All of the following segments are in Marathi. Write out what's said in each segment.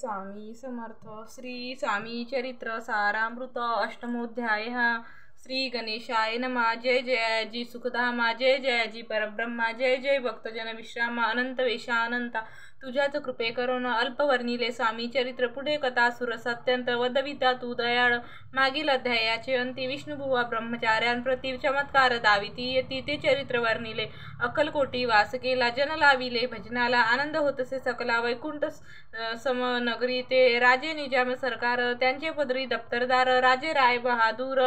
स्वामी समर्थ. श्री स्वामी चरित्र सारामृत अष्टमोध्याय. श्री गणेशाय नमः. जय जयाजी सुखधामा, जय जयाजी परब्रह्मा, जय जय भक्तजन विश्रामा, अनंत वेशानंता तुझ्याच कृपे करून अल्पवर्णिले स्वामी चरित्र. पुढे कथा सुरस अत्यंत वदविता तू दयाळ. मागील अध्यायाचे अंती विष्णुभुवा ब्रह्मचार्यांप्रती चमत्कार दाविती येती ते चरित्र वर्णिले. अक्कलकोटी वास केला जन लाविले भजनाला, आनंद होतसे सकला वैकुंठ समनगरी. ते राजे निजाम सरकार त्यांचे पदरी दप्तरदार, राजे राय बहादूर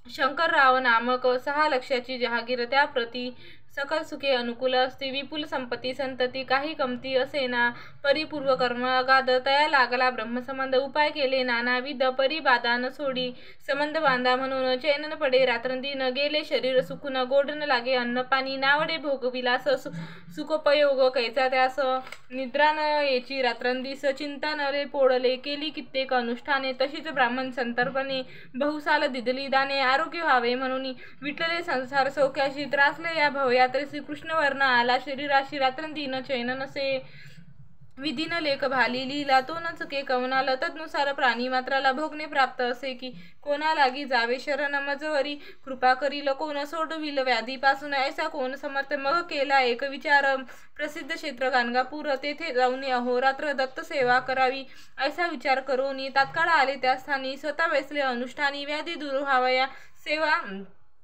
शंकरराव नामक 6 लक्षाची जहागीर. त्याप्रती सकल सुखे अनुकूल असते, विपुल संपत्ती संतती काही कमती असेना. परिपूर्व कर्मगाद तया लागला ब्रह्मसंबंध, उपाय केले नानाविध परिबाधा न सोडी. संबंध बांधा म्हणून चैन पडे रात्रंदिन, गेले शरीर सुखून गोड न लागे अन्न पाणी. नावडे भोग विलास सुखोपयोग कैचा त्यास, निद्रा न येची रात्रंदिस. चिंता नले पोळले केली कित्येक अनुष्ठाने, तशीच ब्राह्मण संतर्पणे बहुसाल दिदली दाने. आरोग्य व्हावे म्हणून विटले संसार सौख्याशी, त्रासले या भवया तरी श्रीकृष्ण वर्ण आला शरीराशी. रात्रंदिन चैन नसे विधीन लेख भाली लिहिला तो न चुके कवनाला. तदनुसार प्राणी मात्राला भोगणे प्राप्त असे की कोणा लागी जावे शरण. मजवरी कृपा करील कोण सोडविल व्याधीपासून, ऐसा कोण समर्थ. मग केला एक विचार प्रसिद्ध क्षेत्र गाणगापूर, तेथे जाऊन अहोरात्र दत्त सेवा करावी. ऐसा विचार करून तात्काळ आले त्या स्थानी, स्वतः वैसले अनुष्ठानी. व्याधी दूर व्हावया सेवा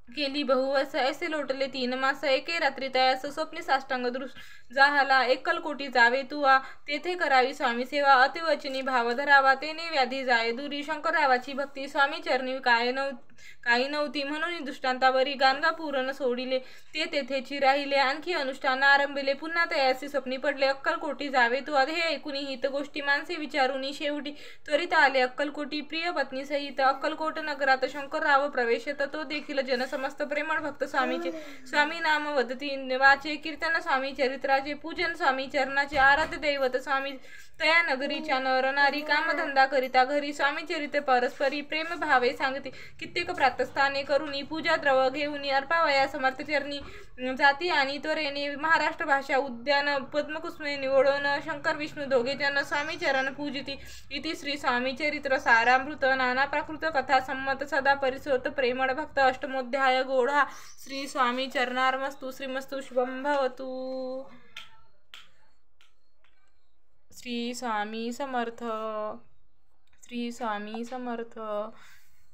केली बहुवस, ऐसे लोटले 3 मास. एके रात्री तयास स्वप्ने साष्टांग दृष्ट जाहला. एकलकोटी जावे तुवा तेथे करावी स्वामी सेवा. अतिवचनी भाव धरावा तेने व्याधी जाय दुरी. शंकररावाची भक्ती स्वामी चरणी काही नव्हती म्हणून दृष्टांतावरी गाणगापूरन सोडिले. ते तेथेची राहिले. आणखी अनुष्ठान आरंभिले. पुन्हा तयासी स्वप्नी पडले अक्कलकोटी जावे तुवा. हे ऐकून हित गोष्टी माणसे विचारून शेवटी त्वरित आले अक्कलकोटी. प्रिय पत्नी सहित अक्कलकोट नगरात शंकरराव प्रवेशत. तो देखील जनसमस्त प्रेमळ भक्त स्वामीचे. स्वामी नाम वदती वाचे, कीर्तन स्वामी चरित्राचे, पूजन स्वामी चरणाचे. आराध्य दैवत स्वामी तया नगरीच्या नरनारी. कामधंदा करिता घरी स्वामी चरित्र परस्परी प्रेम भावे सांगते. कित्येक प्रातस्थाने करुनी पूजा द्रव घेऊन अर्पावया समर्थ चरणी जाती. आणि त्वरेने महाराष्ट्र भाषा उद्यान पद्मकुसुमे निवडून शंकर विष्णू दोघे जन स्वामी चरण पूजिती. इति श्री स्वामी चरित्र सारामृत. नाना प्राकृत कथा संमत सदा परिसोत प्रेमळ भक्त. अष्टमोध्याय गोढा. श्री स्वामी चरणार्मस्तु. श्रीमस्तु शुभं भवतु. श्री स्वामी समर्थ. श्री स्वामी समर्थ.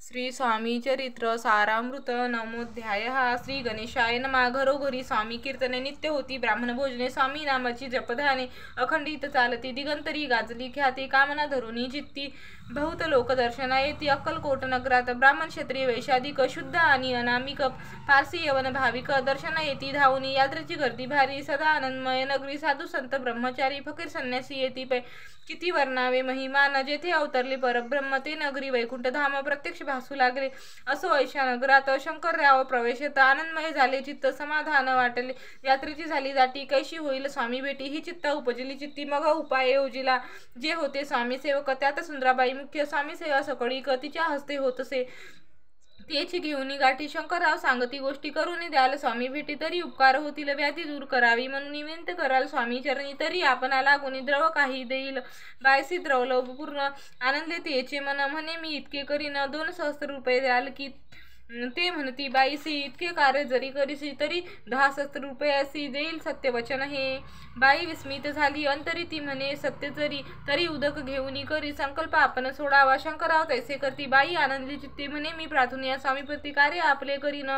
श्री स्वामी चरित्र सारामृत. नवमोध्याय. श्री गणेशाय नमः. घरोघरी स्वामी कीर्तने नित्य होती. ब्राह्मण भोजने स्वामी नामाची जपधाने अखंडित चालती. दिगंतरी गाजली ख्याती. कामना धरुनी चित्ती बहुत लोक दर्शना येती. अक्कलकोट नगरात ब्राह्मण क्षत्रिय वैशाधिक शुद्ध आणि अनामिक पारसी यवन भाविक दर्शना येती धावून. यात्रेची गर्दी भारी सदा आनंदमय नगरी. साधू संत ब्रह्मचारी फकीर संन्यासी येती पै. किती वर्णावे महिमान. जेथे अवतरले परब्रह्म ते नगरी वैकुंठ धाम प्रत्यक्ष भासू लागले. असो ऐशा नगरात शंकरराव प्रवेशत. आनंदमय झाले चित्त समाधान वाटले. यात्रेची झाली दाटी कैशी होईल स्वामी भेटी. ही चित्त उपजली चित्ती मग उपाय योजिला. जे होते स्वामी सेवक त्यात सुंदराबाई मुख्य. स्वामी सेवा सकळीक तिच्या हस्ते होतसे. तेची घेऊन गाठी शंकरराव सांगती गोष्टी. करून द्याल स्वामी भेटी तरी उपकार होतील. व्याधी दूर करावी म्हणून विनंती कराल स्वामी चरणी तरी आपणाला गुणी द्रव काही देईल. बायसी द्रवलो पूर्ण आनंदले तेचे मन. म्हणे मी इतके करीन 2 सहस्त्र रुपये द्याल की. ते म्हणती बाईसी इतके कार्य जरी करीसी तरी 10 सहस्त्र रुपयासी देईल सत्य वचन हे. बाई विस्मित झाली. अंतरी ती म्हणे सत्य जरी तरी उदक घेऊन करी संकल्प आपण सोडावा. शंकरराव तैसे करती. बाई आनंदली चित्ती म्हणे मी प्रार्थून या स्वामीप्रती कार्य आपले करीन.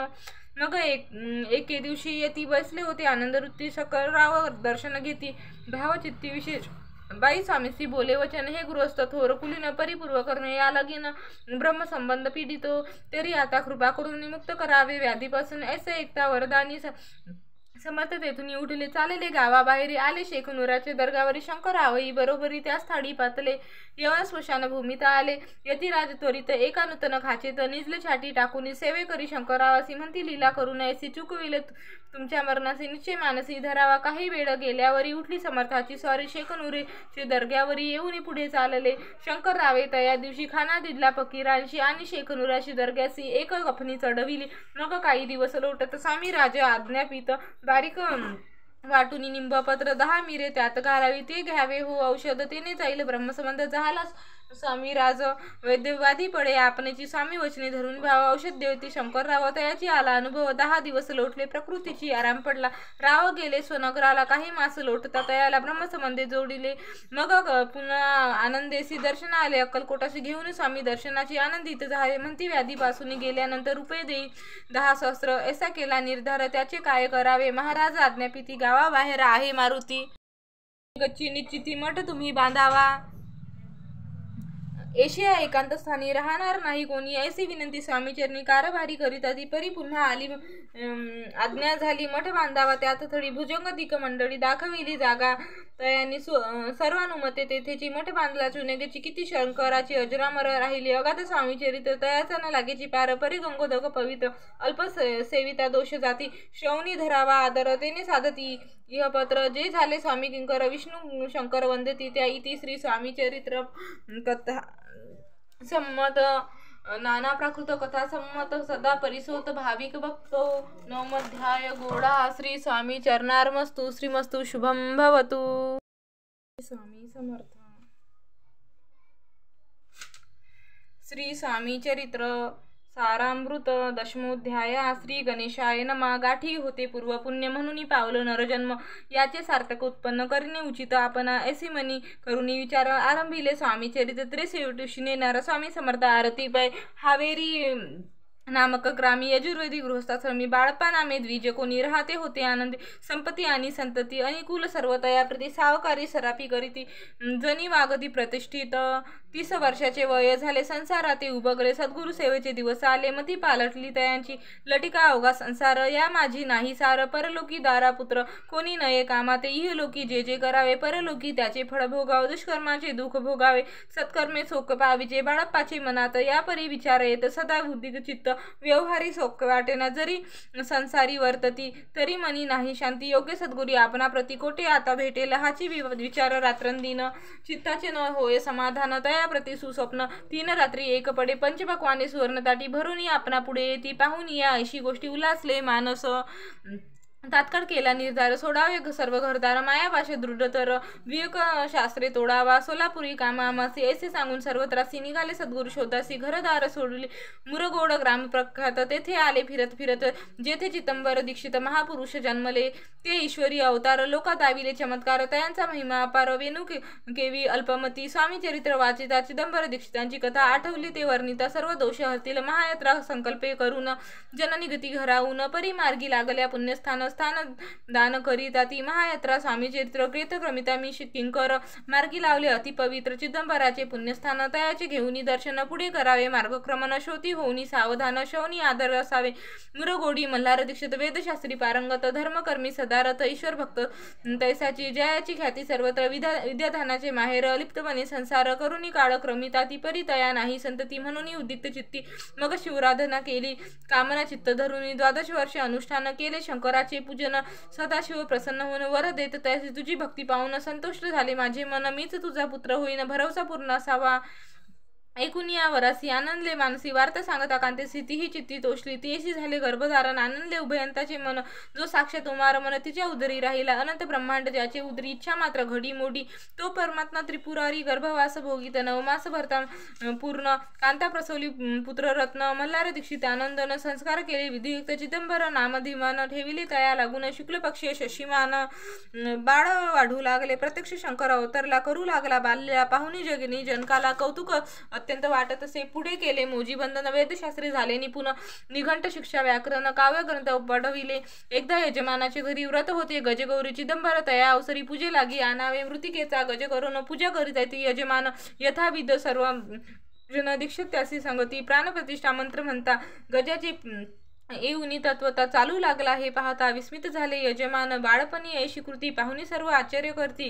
मग एके दिवशी येती बसले होते आनंदवृत्ती. शंकरराव दर्शन घेती भावचित्ती विशेष. बाई स्वामीसी बोले वचन हे गृहस्थ थोर कुलीन परिपूर्व करणे. या लगीन ब्रह्मसंबंध पीडितो तरी आता कृपा करून मुक्त करावे व्याधीपासून. ऐसे एकता वरदानी समर्थ तेथून उठले चालले गावाबाहेर आले. शेख नुराचे दर्गावरी शंकररावही बरोबरी त्या स्थाडी पातले. यवन स्मशान भूमीत आले. यतिराज त्वरित एका नूतन खाचेत निजले छाटी टाकून. सेवे करी शंकररावासी म्हणती लीला करून ऐसी चुकविले तुमच्या मरणाचे निश्चय मानसी धरावा. काही वेळ गेल्यावरी उठली समर्थाची स्वारी. शेख नुरेचे दर्ग्यावरी येऊन पुढे चालले. शंकररावे तया दिवशी खाना दिदला फकीरांशी आणि शेख नुराशी दर्ग्यासी एक कफनी चढविली. मग काही दिवस लोटत स्वामी राजा आज्ञापित बारीक वाटुनी निंबपत्र 10 मिरे त्यात घालावी, ते घ्यावे हो औषध, तेने जाईल ब्रह्मसंबंध झालाच. स्वामी राज वैद्यवादी पडे आपणची स्वामी वचने धरून भाव औषध देवती शंकरराव तयाची आला अनुभव. 10 दिवस लोटले प्रकृतीची आराम पडला. राव गेले स्वनगराला, काही मास लोटता तयाला ब्रह्मसंबंधे जोडिले. मग पुन्हा आनंदेसी दर्शन आले, अक्कलकोटाशी घेऊन स्वामी दर्शनाची आनंदित झाले. म्हणती व्याधीपासून गेल्यानंतर रुपये देई 10 सहस्र, ऐसा केला निर्धार, त्याचे काय करावे. महाराज आज्ञापिती गावाबाहेर आहे मारुती, गच्ची निश्चिती मठ तुम्ही बांधावा. एशिया एकांत स्थानी राहणार नाही कोणी, ऐसी विनंती स्वामीचरणी कारभारी करिता ती परी पुन्हा आली. आज्ञा झाली मठ बांधावा, त्यात थडी भुजंगदिक मंडळी दाखविली जागा. तयांनी सर्वानुमते तेथेची मठ बांधला. चुनेगेची किती शंकराची अजरामर राहिली. अगाध स्वामीचरित्र तयाचा न लागेची पार, परी गंगोदक पवित्र अल्प सेविता दोष जाती. श्रवणी धरावा आदर, तेने साधती इह पत्र. जे झाले स्वामी किंकर विष्णू शंकर वंदती, त्या इति श्री स्वामीचरित्र कथा संमत नाना प्राकृत कथा संमत सदा परिसोत भाविक भक्तो. नवमध्याय गोडा. श्री स्वामी चरणार्मस्तु. श्रीमस्तु शुभम भवतु. स्वामी समर्थ. श्री स्वामी चरित्र सारामृत. दशमोध्याय. श्री गणेशाय नमः. गाठी होते पूर्व पुण्य म्हणून पावलं नरजन्म, याचे सार्थक उत्पन्न करणे उचित. आपण ऐसी मनी करुणी विचार आरंभिले स्वामी चरित्र. त्रेसेवटुशी नेणार स्वामी समर्थ आरती पाय. हावेरी नामक ग्रामी यजुर्वेदी गृहस्थाश्रमी बाळपा नामे द्विज कोणी राहते होते आनंदी. संपत्ती आणि संतती अनुकूल सर्वतया प्रति सावकारी सरापी करीती. जनी वागती प्रतिष्ठित. 30 वर्षाचे वय झाले, संसाराते उबगले. सद्गुरु सेवेचे दिवस आले, मती पालटली तयांची. लटिका अवघा संसार, या माझी नाही सार. परलोकी दारा पुत्र कोणी नये कामाते. इहलोकी जे जे करावे, परलोकी त्याचे फळ भोगावे. दुष्कर्माचे दुःख भोगावे, सत्कर्मे शोक पाविजे. बाळप्पाचे मनात या परी विचार येत, सदा बुद्धी चित्त व्यवहारी शोक वाटेना. जरी संसारी वर्तती, तरी मनी नाही शांती. योग्य सद्गुरी आपणा प्रति कोटे आता भेटेल, हाची विचार रात्रंदिन. चित्ताचे न होय समाधान, तया प्रति सुस्वप्न. 3 रात्री एक पडे. पंचपक्वाने सुवर्णताटी भरून आपणा पुढे येती. पाहून या ऐशी गोष्टी उल्हासले मानस. तात्काळ केला निर्धार, सोडावे सर्व घरदार. मायापाशे दृढतर, विवेक शास्त्रे तोडावा. सोलापुरी कामामासी, ऐसे सांगून सर्वत्रासी निघाले सद्गुरु शोधासी. घरदार सोडले मुरगोड ग्राम प्रख्यात. तेथे आले फिरत फिरत, जेथे चिदंबर दीक्षित महापुरुष जन्मले. ते ईश्वरी अवतार, लोका दाविले चमत्कार. तयांचा महिमा अपार. वेणू केवी अल्पमती. स्वामी चरित्र वाचिता. चिदंबर दीक्षितांची कथा आठवली ते वर्णिता. सर्व दोष हरतील महायात्रा संकल्पे करून. जननिगती घराहून परिमार्गी लागल्या पुण्यस्थान. स्थान दान करीता ती महायात्रा स्वामी चरित्र कृतक्रमिता. मी किंकर मार्गी लावले अति पवित्र. चिदंबराचे पुण्यस्थान तयाचे घेऊनी दर्शन पुढे करावे. मार्गक्रमण शोधी होऊनी सावधान. शौनी आदर असावे. मुरगोडी मल्हार दीक्षित. वेदशास्त्री पारंगत. धर्मकर्मी सदारथ. ईश्वर भक्त तैसाची. जयाची ख्याती सर्वत्र. विद्याधानाचे माहेर. अलिप्तपणे संसार करुणी काळक्रमिता. ती परितया नाही संतती म्हणून उद्दिक्त चित्ती. मग शिवराधना केली कामना चित्त धरुनी. 12 वर्षे अनुष्ठान केले शंकराचे पूजन. सदाशिव प्रसन्न होऊन वर देत तैसे. तुझी भक्ती पाहून संतुष्ट झाले माझे मन. मीच तुझा पुत्र होईन, भरवसा पूर्ण असावा. ऐकून या वरासी आनंदले मानसी. वार्ता सांगता कांतेसी. तीही चित्ती तोषली. तेशी झाले गर्भधारण. आनंदले उभयंताचे मन. जो साक्षात उमार मन तिच्या उदरी राहिला. अनंत ब्रह्मांड ज्याचे उदरी इच्छा मात्र घडी मोडी. तो परमात्मा त्रिपुरारी गर्भवास भोगीत. 9 मास भरता पूर्ण. कांता प्रसवली पुत्ररत्न. मल्हार दीक्षित आनंदन. संस्कार केले विधियुक्त. चिदंबर नामधिमान ठेविले तया लागून. शुक्ल पक्षी शशीमान. बाळ वाढू लागले. प्रत्यक्ष शंकर अवतरला. करू लागला बाल्या. पाहुणी जगनी जनकाला कौतुक अत्यंत वाटत असे. पुढे केले मोजीबंधन. वेदशास्त्री झाले निपुण. निघंट शिक्षा व्याकरण काव्य ग्रंथ पढविले. एकदा यजमानाचे घरी व्रत होते. गजगौरी चिदंबर तया अवसरी पूजे लागी आणावे. मृतिकेचा गज करून पूजा करीत ती यजमान. यथाविध सर्व जन दीक्षित त्यासी संगती. प्राणप्रतिष्ठा मंत्र म्हणता गजाची येऊनी तत्वता चालू लागला. हे पाहता विस्मित झाले यजमान. बाळपणी ऐशी कृती पाहुणी सर्व आश्चर्य करती.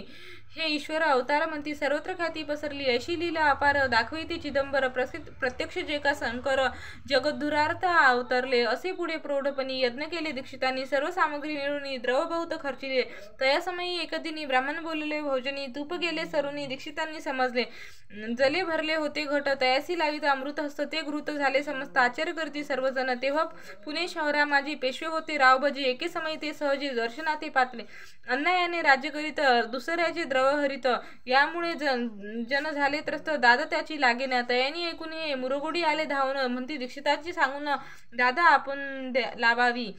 हे ईश्वर अवतार म्हणती. सर्वत्र ख्याती पसरली. ऐशी लीला अपार दाखविते चिदंबर. प्रत्यक्ष जे का शंकर जगद्दुरार्थ अवतरले. असे पुढे प्रौढपणी यज्ञ केले दीक्षितांनी. सर्व सामग्री मिळून द्रव बहुत खर्चिले. तयासमयी एकदिनी ब्राह्मण बोलले भोजनी. तूप गेले सरुनी. दीक्षितांनी समजले. जले भरले होते घट. तयासी लावित अमृत हस्त. ते घृत झाले समस्त. आश्चर्य करती सर्वजण. तेव्हा पुणे शहरा माझी पेशवे होते रावबाजी, एके समयी ते सहजी दर्शनाते पातले. अन्यायाने राज्य करीत दुसऱ्याचे द्रव हरित, यामुळे जन झाले त्रस्त, दादा त्याची लागेना. तयानी ऐकून हे मुरगोडी आले धावून, म्हणती दीक्षिताची सांगून दादा आपण लावावी.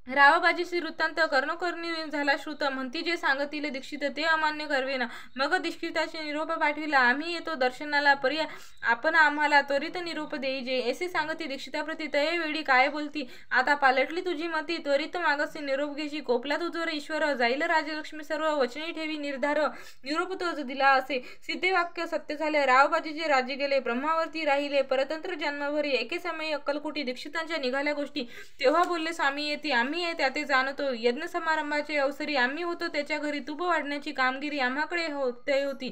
रावबाजीशी वृत्तांत कर्णकर्णी झाला श्रुत, म्हणती जे सांगतील दीक्षित ते अमान्य करवेना. मग दीक्षिताचे निरोप पाठविला, आम्ही येतो दर्शनाला, परी आपण आम्हाला त्वरित निरोप देईजे. असे सांगती दीक्षिताप्रती तये वेळी काय बोलती, आता पालटली तुझी मती, त्वरित मागसी निरोप घेशी. कोपला तुझवर ईश्वर, जाईल राजलक्ष्मी सर्व, वचनी ठेवी निर्धार. निरोप तोच दिला असे, सिद्धे वाक्य सत्य झाले. रावबाजीचे राज्य गेले, ब्रह्मावरती राहिले परतंत्र जन्मभरी. एके समयी अक्कलकोटी दीक्षितांच्या निघाल्या गोष्टी, तेव्हा बोलले स्वामी येती, आम्ही त्याते जाणतो. यज्ञ समारंभाचे अवसरी आम्ही होतो त्याच्या घरी, तूप वाढण्याची कामगिरी आम्हाकडे होती.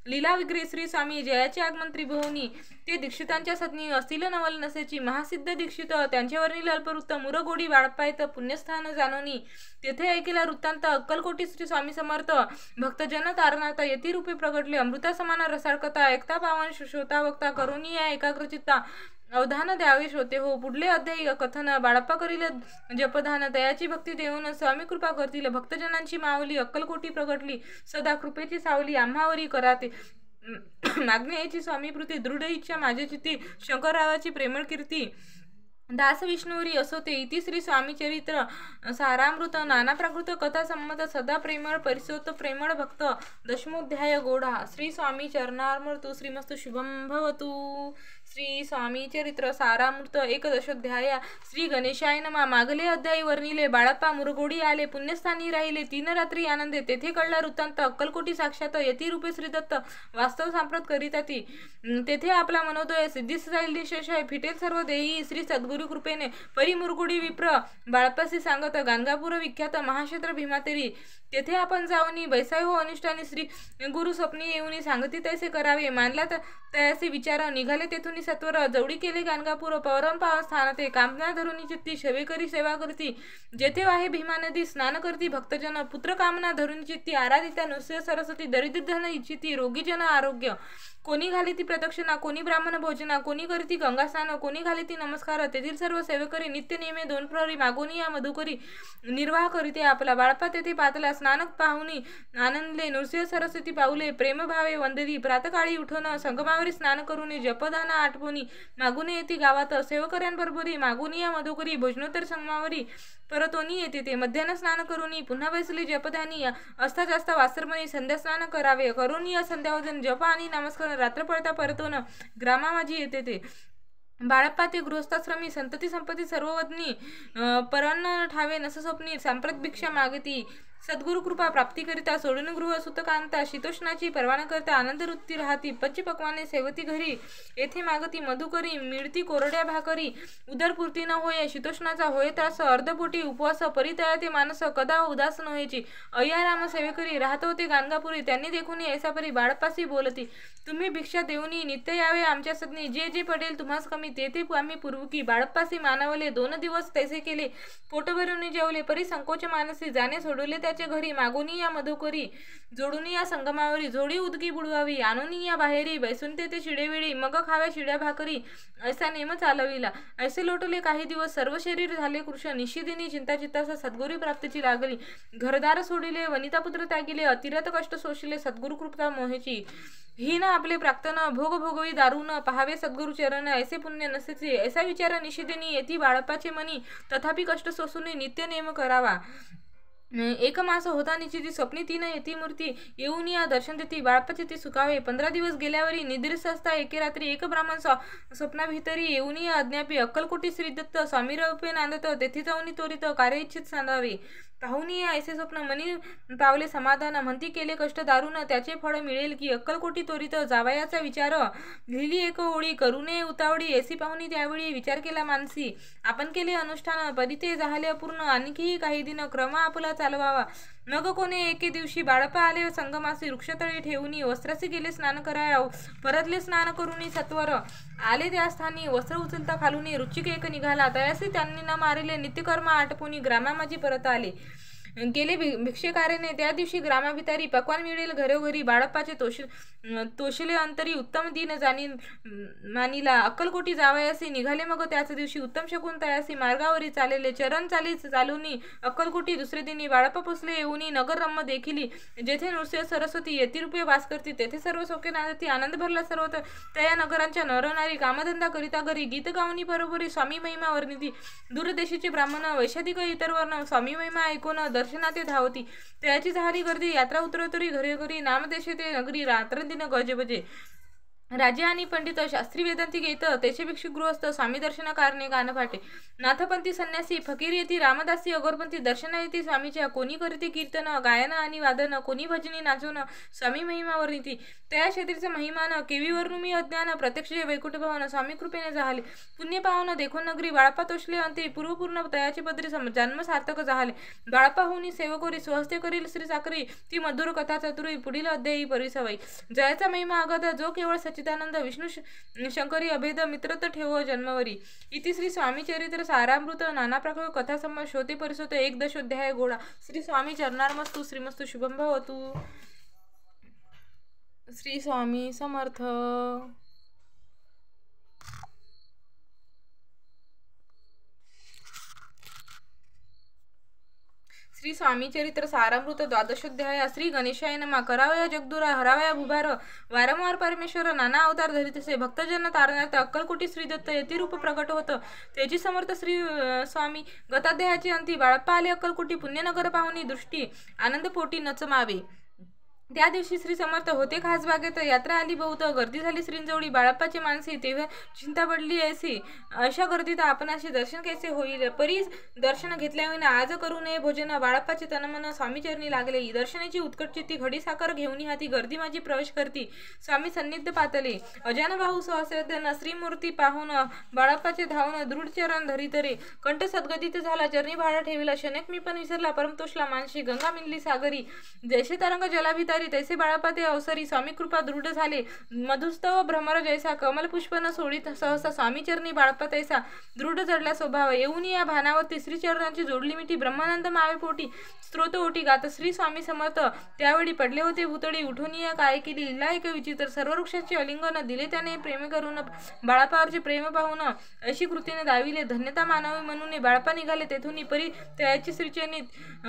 लीला विग्रही श्री स्वामी जयाचे आगमन त्रिभुवनी, ते दीक्षितांच्या सदनी असतील नवल नसेची. महासिद्ध दीक्षित त्यांच्यावरील अल्पवृत्त, मुरगोडी वाळपायत पुण्यस्थान जानोनी. तेथे ऐकेला वृत्तांत अक्कलकोटी श्री स्वामी समर्थ, भक्तजन तारणार्थ यती रूपे प्रगटले. अमृता समान रसाळ कथा, ऐकता पावन श्रोता वक्ता, करुणी या एकाग्रचित्ता, अवधान द्यावे श्रोते हो. पुढले अध्यायी कथन, बाळप्पा करील जपदान, दयाची भक्ती देऊन स्वामी कृपा करतील. भक्तजनांची माऊली अक्कलकोटी प्रगटली, सदा कृपेची सावली आम्हावरी कराते. मागण्याची स्वामीप्रीती, दृढ इच्छा माझ्या चित्ती, शंकररावाची प्रेमळ कीर्ती. दास विष्णुरी असोते, इति श्री स्वामी चरित्र सारामृत. नाना प्राकृत कथा संमत, सदा प्रेमळ परिसोत प्रेमळ भक्त. दशमोध्याय गोढा. श्री स्वामी चरणार्मृतु. श्रीमस्तु शुभम भवतु. श्री स्वामी चरित्र सारामृत. एकदशोध्याय. श्री गणेशाय नमः. मागले अध्यायी वर्णिले. बाळप्पा मुरगोडी आले, पुण्यस्थानी राहिले 3 रात्री आनंदे. तेथे कळला वृत्तांत, अक्कलकोटी साक्षात यती रूपे श्रीदत्त वास्तव सांप्रत करीताती. तेथे आपला मनोदय सिद्धीस जाईल निशेषय, फिटेल सर्व देही श्री सद्गुरु कृपेने. परी मुरगोडी विप्र बाळप्पासी सांगत, गाणगापूर विख्यात महाक्षेत्र भीमातेरी. तेथे आपण जाऊनी बैसाय हो अनिष्टानी, श्री गुरु स्वप्नी येऊनी सांगती तैसे करावे. मानला तयासी विचार, निघाले तेथून सत्वर. जवळी केले गाणगापूर पवरम पावन स्थानते. कामना धरुनी चित्ती सेवेकरी सेवा करती. जेथे वाहे भीमा नदी स्नान करती भक्तजन. पुत्र कामना धरुनी चित्ती आराधिता नृसिंह सरस्वती. दरिद्र धन इच्छिती, रोगी जन आरोग्य. कोणी घालिती प्रदक्षिणा, कोणी ब्राह्मण भोजना, कोणी करीती गंगा स्नान, कोणी घालिती नमस्कार. तेथील सर्व सेवेकरी नित्य नियमे 2 प्रहरी मागोनी या मधुकरी निर्वाह करीते आपला. बाळप्पा तेथे पातला स्नानक पाहुनी आनंदले. नृसिंह सरस्वती पाऊले प्रेमभावे वंदती. प्रातकाळी उठून संगमावरी स्नान करून जपदाना आठवणी मागुनी येती गावात. सेवकऱ्यांबरोबरी मागुनी या मधुकरी भोजनोत्तर संगमावरी परतोनी येते ते. मध्यान्ह स्नान करुनी पुन्हा बसली जपधानी. असता जास्त वासरमणी संध्या स्नान करावे. करुनी संध्यावदन जप आणि नमस्कार. रात्र पडता परतोन ग्रामा माझी येते ते. बाळप्पा ते गृहस्थाश्रमी संतती संपत्ती सर्ववदनी. परण ठावे नस स्वप्नी सांप्रत भिक्षा मागती. सद्गुरु कृपा प्राप्ती करिता सोडून गृह सुतकांता. शीतोष्णाची परवाना करता आनंद वृत्ती राहती. पंचपक्वाने सेवती घरी येथे मागती मधुकरी. मिळती कोरड्या भाकरी उदरपूर्ती न होय. शीतोष्णाचा होय त्रास अर्धपोटी उपवास. परितयाते मानस कदा उदास न व्हायची. अय्याराम सेवेकरी राहत होते गाणगापुरी. त्यांनी देखून ऐसा परी बाळप्पासी बोलती. तुम्ही भिक्षा देऊनी नित्य यावे आमच्या सदनी. जे जे पडेल तुम्हास कमी ते ते आम्ही पुरवकी. बाळप्पासी मानवले 2 दिवस तैसे केले. पोटभरून जेवले परी संकोच मानसी. जाणे सोडवले त्याचे घरी. मागुनी या मधुकरी जोडूनी या संगमावरी. जोडी उदकी बुडवावी आणूनी या बाहेरी. बैसून ते शिडेवेळी मग खाव्या शिड्या भाकरी. ऐसा नेम चालविला. ऐसे लोटले काही दिवस. सर्व शरीर झाले कृश. निशिदिनी चिंता चित्तास सद्गुरू प्राप्तीची लागली. घरदार सोडिले वनितापुत्र त्यागिले. अतिरथ कष्ट सोशिले सद्गुरु कृपा मोहेची. ही ना आपले प्राक्तन भोग भोगवी दारुण. पहावे सद्गुरु चरण ऐसे पुण्य नसेचे. ऐसा विचार निशिदिनी येती बाळप्पाचे मनी. तथापि कष्ट सोसून नित्य नेम करावा. 1 मास होता निश्चिती. स्वप्नी 3 येती मूर्ती. येऊन या दर्शन देती. बाळप्पाचे ते सुकावे. 15 दिवस गेल्यावरी निद्रिस असता एके रात्री. एक ब्राह्मण स्वप्नाभितरी येऊन या अज्ञापी. अक्कलकोटी श्रीदत्त स्वामी रूपे नांदत. तेथे जाऊन त्वरित कार्य इच्छित सांगावे. पाहुनी ऐसे स्वप्न मनी पावले समाधान. म्हणती केले कष्ट दारुण त्याचे फळ मिळेल की. अक्कलकोटी त्वरित जावयाचा विचार. लिहिली एक ओळी करुणे उतावडी. ऐसी पाहुनी त्यावेळी विचार केला मानसी. आपण केले अनुष्ठान परी ते झाले अपूर्ण. आणखी काही दिन क्रम आपला चालवावा. मग कोणे एके दिवशी बाळप्पा आले संगमासी. वृक्षतळी ठेवूनी वस्त्रासी गेले स्नान कराया. परतले स्नान करूनी सत्वर. आले त्या स्थानी वस्त्र उचलता खालूनी. रुचिक एक निघाला. तयासी त्यांनी न मारिले. नित्यकर्म आटपुनी ग्रामा माझी परत आले. केले भिक्षेकार्याने. त्या दिवशी ग्रामाभितारी पक्वान मिळेल घरोघरी. बाळप्पाचे तोषले अंतरी उत्तम दिन जाणी मानिला. अक्कलकोटी जावयासी निघाले मग त्याच दिवशी. उत्तम शकून तयासी मार्गावरी चालेले. चरण चाली चालूनी अक्कलकोटी. दुसरे दिनी बाळप्पा पोचले येऊनी. नगर रम्य देखिली. जेथे नृत्य सरस्वती येती रूपे वास करती. तेथे सर्व सौख्य नांदती. आनंद भरला सर्वत्र. त्या या नगरांच्या नरनारी कामधंदा करिता घरी. गीत गावनी बरोबरी स्वामी महिमा वर्णिती. दूरदेशीचे ब्राह्मण वैशाधिक इतर वर्ण स्वामी महिमा ऐकून दर्शनाते धावती. त्याची झाली गर्दी. यात्रा उतरवतरी घरी घरी. नामदेशे ते नगरी. रात्रंदिन गजबजे. राजे आणि पंडित शास्त्री वेदांती घेत. त्याचे भिक्षुक गृहस्थ स्वामी दर्शना कारणे कानफाटे. नाथपंथी संन्यासी फकीर येती. रामदासी अगोरपंथी दर्शना येती स्वामीच्या. कोणी करीती कीर्तन गायन आणि वादन. कोणी भजनी नाचून स्वामी महिमा वर्णिती. त्या क्षेत्रीचं महिमान केवी वर्णू मी अज्ञान. प्रत्यक्ष वैकुंठ भवन स्वामी कृपेने झाले. पुण्य पावन देखून नगरी. बाळप्पा तोषले अंते पूर्वपूर्ण तयाची पदरी जन्म सार्थक झाले. बाळप्पा होऊनी सेवकोरी स्वहस्ते करील श्री साकरी. ती मधुर कथा चतुरी पुढील अध्यायी परिसवाई. जयाचा महिमा अगद जो केवळ सच्चिदानंद विष्णू शंकरी अभेद मित्रत ठेवो जन्मवरी. इति श्री स्वामी चरित्र सारामृत नाना प्रकार कथा सम शोते परिसोत 1 अध्याय गोळा. श्री स्वामी चरणार्मस्तु. श्रीमस्तु शुभम भवतु. श्री स्वामी समर्थ. श्री स्वामी चरित्र सारामृत 12 अध्याय. श्री गणेशाय नमः. करावया जगदुरा हरावया भुभार. वारंवार परमेश्वर नाना अवतार धरितसे. भक्तजन तारणार्थ अक्कलकोटी श्री दत्त येती रूप प्रकट होत. तेजी समर्थ श्री स्वामी. गताध्यायाचे अंती. बाळप्पा आले अक्कलकोटी. पुण्यनगर पाहुनी दृष्टी आनंद पोटी नचमावे. त्या दिवशी श्री समर्थ होते खास बागेत. यात्रा आली बहुत. गर्दी झाली श्रींजवळी. बाळप्पाची मानसी तेव्हा चिंता पडली ऐसी. अशा गर्दीत आपणाशी दर्शन कैसे होईल. परी दर्शन घेतल्याविना आज करू नये भोजन. बाळप्पाचे तनमन स्वामीचरणी लागले. दर्शनाची उत्कटचित्ती घडी साखर घेऊनी हाती. गर्दी माझी प्रवेश करती. स्वामी सन्निध पातले. अजान बाहू सहस्रदन श्रीमूर्ती पाहून बाळप्पाचे धावून दृढ चरण धरितरे. कंठ सद्गदित झाला. चरणी भाडा ठेविला. शनक मी पण विसरला. परमतोषला मानशी. गंगा मिनली सागरी. जैसे तरंग जलाभितारी तैसे बाळप्पा ते अवसरी. स्वामी कृपा दृढ झाले. मधुस्तव भ्रमर जैसा. कमल पुष्प न सोडित सहसा. स्वामी चरणी बाळप्पा तैसा दृढ जडला स्वभाव. येऊन या भानावर तिसरी चरणांची जोडली मिठी. ब्रह्मानंद मावे पोटी स्तोत्र ओटी गात. श्री स्वामी समर्थ त्यावेळी पडले होते भूतळी. उठून या काय केली लीला एक विचित्र. सर्व वृक्षाचे अलिंगन दिले त्याने प्रेम करून. बाळप्पावरचे प्रेम पाहून अशी कृतीने दाविले. धन्यता मानावी म्हणून बाळप्पा निघाले तेथून. परी त्याची श्रीचरणी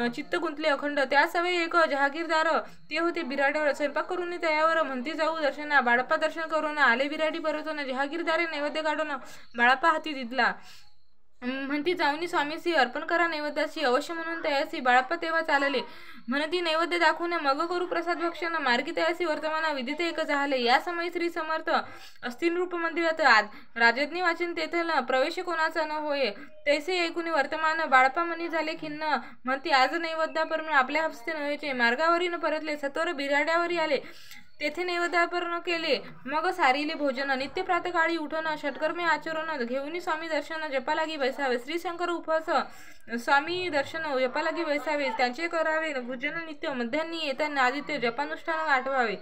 चित्त गुंतले अखंड. त्या सवय एक जहागीरदार ते होते बिराड्यावर. स्वयंपाक करून त्यावर म्हणती जाऊ दर्शना. बाळप्पा दर्शन करून आले बिराडी परतून. जहागीरदारे नैवेद्य काढून बाळप्पा हाती दिला. म्हणती जाऊनी स्वामीसी अर्पण करा नैवेद्याची. अवश्य म्हणून तयासी. बाळप्पा तेव्हा चालले. म्हणती नैवेद्य दाखवून मग करू प्रसाद भक्षण. मार्गी तयासी वर्तमान विदित एक झाले. या समयी श्री समर्थ अस्थिन रूप मंदिरात राजज्ञ वाचन तेथील प्रवेश कोणाचा न होय. तैसे ऐकून वर्तमान. बाळप्पा मनी झाले खिन्न. म्हणती आज नैवेद्याप्रमाणे आपल्या हस्ते नव्हेचे. मार्गावरी न परतले. सत्वर बिराड्यावरी आले. तेथे नैवेद्यार्पण केले. मग सारिले भोजन. नित्य प्रातकाळी उठून षटकर्मे आचरण घेऊन स्वामी दर्शन जपालागी बैसावे. श्री शंकर उपवास स्वामी दर्शन जपालागी बैसावे. त्यांचे करावे भोजन नित्य. मध्यान्नी येताना आदित्य जपानुष्ठान आठवावे.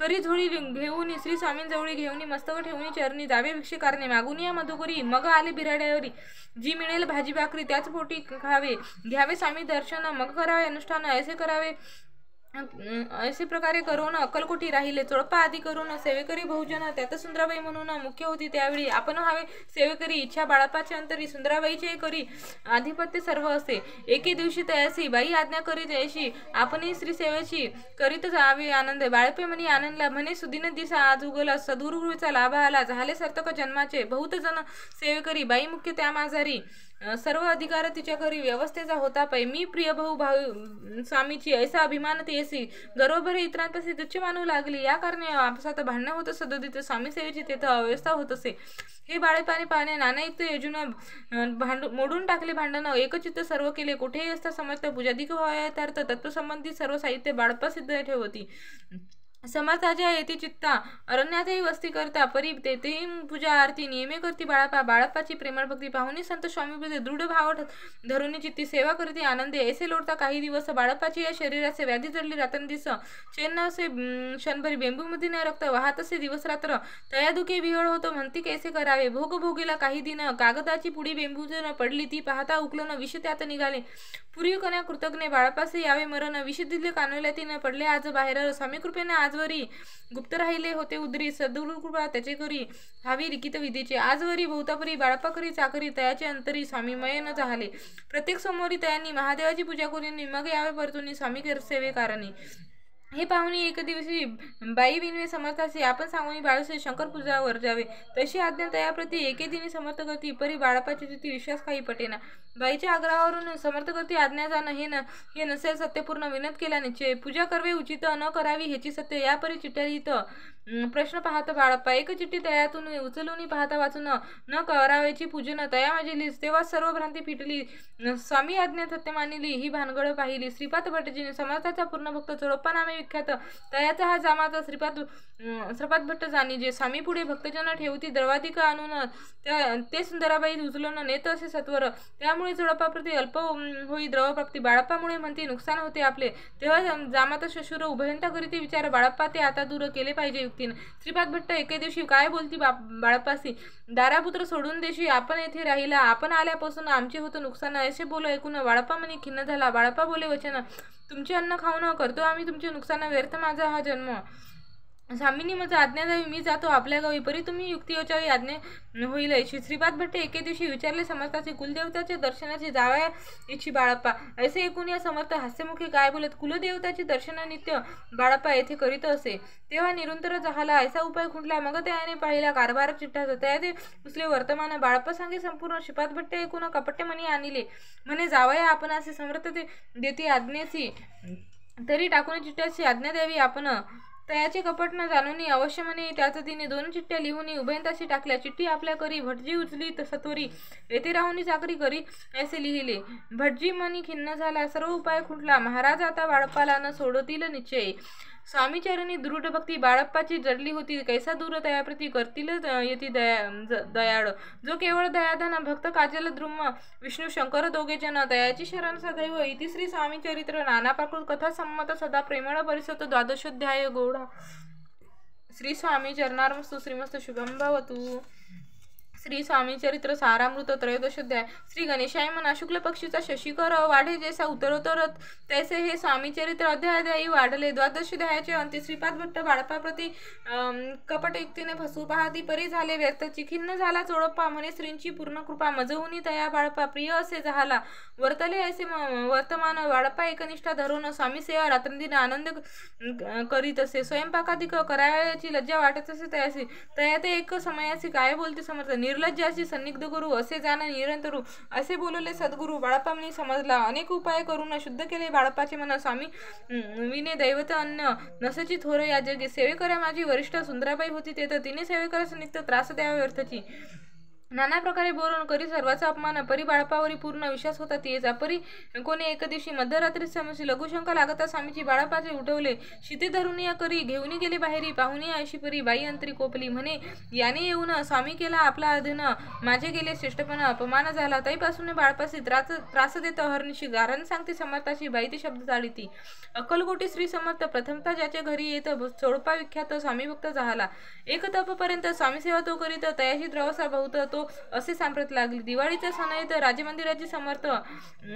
करी झोळी घेऊन श्री स्वामींजवळी घेऊन मस्तक ठेवून चरणी जावे भिक्षेकारणे. मागून या मधुकरी. मग आले बिराड्यावरी. जी मिळेल भाजी भाकरी त्याच पोटी खावे. घ्यावे स्वामी दर्शन. मग करावे अनुष्ठान. ऐसे करावे. असे प्रकारे करून अक्कलकोटी राहिले. चोळपा आदी करून सेवेकरी बहुजन. त्यात सुंदराबाई म्हणून मुख्य होती. त्यावेळी आपण हवे सेवेकरी. इच्छा बाळप्पाच्या अंतरी. सुंदराबाईचे करी आधिपत्य सर्व असे. एके दिवशी तयासी बाई आज्ञा करीत यशी. आपणही श्री सेवेची करीत जावे आनंद. बाळपे म्हणी आनंदला. म्हणे सुदिन दिसा आज उगला. सद्गुरूचा लाभ आला. झाले सार्थक जन्माचे. बहुत जण सेवेकरी. बाई मुख्य त्या माझारी. सर्व अधिकार तिच्या घरी. व्यवस्थेचा होता पै. मी प्रिय भाऊ स्वामीची. ऐसा अभिमान तेसी. गर्वभरे इतरांपाशी तुच्छ मानू लागली. या कारणे आपसात भांडण होत सदोदित. स्वामी सेवेची तेथे अव्यवस्था होत असे. हे बाळेपाणी पाहणे नानायुक्त योजून मोडून टाकले भांडण. एकचित्त सर्व केले. कुठेही असता समर्थ. पूजाधिक व्हायतार्थ तत्वसंबंधी सर्व साहित्य बाळप्पा सिद्ध ठेवती. समर्थाच्या येती चित्ता अरण्यातही वस्ती करता परी तेथेही पूजा आरती नियमे करती बाळापा बाळाप्पाची प्रेमळ भक्ती पाहुणी संत स्वामी दृढ भाव धरुणी चित्ती सेवा करती आनंदे ऐसे लोटता काही दिवस बाळाप्पाची या शरीराचे व्याधी जडली रात्रंदिवस चैन असे क्षणभरी बेंबूमध्ये न रक्त वाहत असे दिवस रात्र तया दुखे विहळ होतो म्हणती कैसे करावे भोग भोगीला काही दिन कागदाची पुडी बेंबूजून पडली ती पाहता उकलन विष त्यात निघाले पूर्वी कन्या कृतज्ञ बाळापासे यावे मरण विष दिले कानवल्या ती न पडले आज बाहेर स्वामी कृपेने आजवरी गुप्त राहिले होते उदरी सद्गुरुकृपा त्याचे करी हावी लिखित विधीचे आजवरी बहुतापरी बाळाप्पा करी चाकरी तयाचे अंतरी स्वामीमय न झाले प्रत्येक सोमवारी तयांनी महादेवाची पूजा करून मग यावे परतून स्वामी सेवे कारणी हे पाहुणे एक दिवशी बाई विनवे समर्थासी आपण सांगून बाळासे शंकर पूजावर जावे तशी आज्ञा तयाप्रती एके दिनी समर्थ करती परी बाळापाची तिथे विश्वास काही पटेना बाईच्या आग्रहावरून समर्थ करती आज्ञा जाणं हे नसेल सत्यपूर्ण विनत केला निश्चय पूजा करवे उचित न करावी ह्याची सत्य या परी चिठ्ठीत प्रश्न पाहत बाळाप्पा एक चिठ्ठी तयातून उचलून पाहता वाचून न करावयाची पूजन तया माझी लिहिस तेव्हा सर्व भ्रांती फिटली स्वामी आज्ञा सत्य मानिली ही भानगड पाहिली श्रीपाद भटजीने समर्थाचा पूर्ण भक्त चोळप्पा नामे विख्यात तयाचा हा जामाचा श्रीपाद भट्ट जाणी जे स्वामी पुढे भक्तजन ठेवती द्रवाधिक आणून ते सुंदराबाई उचलून नेत असे सत्वर त्यामुळे चोळप्पाप्रती अल्प होई द्रवप्राप्ती बाळाप्पामुळे म्हणते नुकसान होते आपले तेव्हा जामाता शशुर उभयंता करीती विचार बाळाप्पा ते आता दूर केले पाहिजे युक्तीने श्रीपाद भट्ट एके दिवशी काय बोलती बाळाप्पासी दारापुत्र सोडून देशी आपण येथे राहिला आपण आल्यापासून आमचे होतं नुकसान असे बोल ऐकून बाळाप्पा म्हणे खिन्न झाला बाळाप्पा बोले वचन तुमचे अन्न खाऊन करतो आम्ही तुमचे नुकसान व्यर्थ माझा हा जन्म स्वामींनी माझा आज्ञा द्यावी मी जातो आपल्या गावी परी तुम्ही युक्ती योचावी आज्ञा होईल श्रीपाद भट्टे एके दिवशी विचारले समर्थाचे कुलदेवताचे दर्शनाचे जावया इच्छी बाळाप्पा असे ऐकून या समर्थ हास्यमुखी काय बोलत कुलदेवताचे दर्शन नित्य बाळाप्पा येथे करीत असे तेव्हा निरंतर झाला ऐसा उपाय खुंटला मग त्याने पाहिला कारभार चिठ्ठा त्या ते उचले वर्तमान बाळाप्पा सांगे संपूर्ण श्रीपाद भट्टे ऐकून कपट्टे मनी आणले म्हणे जावया आपण असे समर्थ ते देते आज्ञेची तरी टाकून चिठ्ठ्याची आज्ञा द्यावी आपण तयाचे कपट न जाणून अवश्य म्हणे त्याच तिने 2 चिठ्ठ्या लिहून उभयंताशी टाकल्या चिठ्ठी आपल्या करी भटजी उचली सत्वरी येथे राहून चाकरी करी असे लिहिले भटजी मनी खिन्न झाला सर्व उपाय खुंटला महाराज आता बाळप्पाला न सोडतील निश्चय स्वामी चरणी दृढ भक्ती बाळप्पाची जडली होती कैसा दूर तयाप्रती करतील येती दयाळ जो केवळ दयाधन भक्त काजल द्रुम विष्णू शंकर दोघे जन दयाची शरण सदैव इति श्री स्वामी चरित्र नाना प्राकृत कथा संमत सदा प्रेमळ परिसत द्वादशोध्याय गौडा श्री स्वामी चरणार्मस्तु श्रीमस्त शुभम भवतु श्री स्वामी चरित्र सारामृत त्रयोदशोध्याय श्री गणेशाय मना शुक्ल पक्षीचा शशिकर वाढे जैसा उत्तरोत्तर तैसे हे स्वामी चरित्र अध्यायाही वाढले द्वादशोध्यायाचे अंती श्रीपाद भट्ट बाळप्पाप्रती कपट युक्तीने फसू पाहती परी झाले व्यर्थ चिखिन्न झाला चोळप्पा म्हणे श्रींची पूर्ण कृपा मजहुनी तया बाळप्पा प्रिय असे झाला वर्तले असे वर्तमान बाळप्पा एकनिष्ठा धरून स्वामी सेवा रात्रंदिन आनंद करीत असे स्वयंपाकाधिक करायची लज्जा वाटत असे तयासी तया ते एक समयासी काय बोलते समर्थ निर्लज्जाची सन्निग्ध गुरु असे जाणं निरंतरू असे बोलले सद्गुरु बाळप्पांनी समजला अनेक उपाय करून शुद्ध केले बाळप्पाचे मन स्वामी विने दैवत अन्न नसची थोर या जगी सेवेकऱ्या माझी वरिष्ठ सुंदराबाई होती ते तर तिने सेवेकऱ्यास नित्य त्रास द्यावा व्यर्थची नाना प्रकारे बोलून करी सर्वाचा अपमान परी बाळप्पावरी पूर्ण विश्वास होता तेचा परी कोणी एक दिवशी मध्यरात्री समोरची लघुशंका लागता स्वामीची बाळप्पाचे उठवले शिते धरून या करी घेऊन गेले बाहेरी पाहुणी अशी परी बाई अंतरी कोपली म्हणे याने येऊन स्वामी केला आपला अधीन माझे गेले श्रेष्ठपणा अपमान झाला तैपासून बाळप्पासी त्रास देत हरनिशी गारण सांगते समर्थाची बाई ते शब्द जाळीती अक्कलकोटी श्री समर्थ प्रथमता ज्याच्या घरी येत चोळप्पा विख्यात स्वामी भक्त झाला एक तपपर्यंत स्वामी सेवा तो करीत तयाशी द्रवसा बहुत तो असे सांप्रत लागली दिवाळीचा सण येत राजमंदिराची समर्थ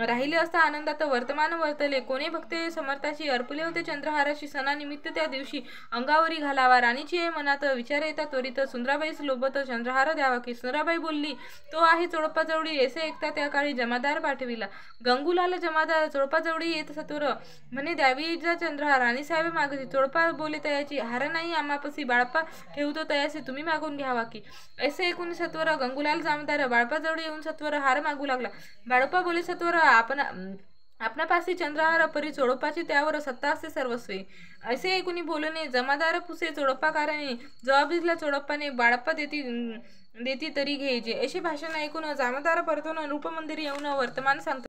राहिले असता आनंदात वर्तमान वर्तले कोणी भक्ते समर्थाशी अर्पले होते चंद्रहाराशी सणानिमित्त त्या दिवशी अंगावरी घालावा राणीची मनात विचार येतात त्वरित सुंदराबाईस लोभत चंद्रहार द्यावा की सुंदराबाई बोलली तो आहे चोळप्पाजवळी ऐसे ऐकता त्या काळी जमादार पाठविला गंगूलाल जमादार चोळप्पाजवळी येत सत्वर म्हणे द्यावी जा चंद्रहार राणी साहेब मागती चोळप्पा बोले तयाची हार नाही आम्हापसी बाळप्पा ठेवतो तयासी तुम्ही मागून घ्यावा की ऐसे ऐकून सत्वर गंगूलाल जामदार बाळप्पाजवळ येऊन सत्वर हार मागू लागला बाळप्पा बोले सत्वर आपणापासी चंद्रहार परी चोळप्पाची त्यावर सत्ता असते सर्वस्वी असे ऐकून बोलणे जमादार पुसे चोळप्पा कारणे जबाब दिला चोळप्पाने बाळप्पा देती तरी घ्यायचे असे भाषण ऐकून जामदार परतून रूपमंदिर येऊन वर्तमान सांगतो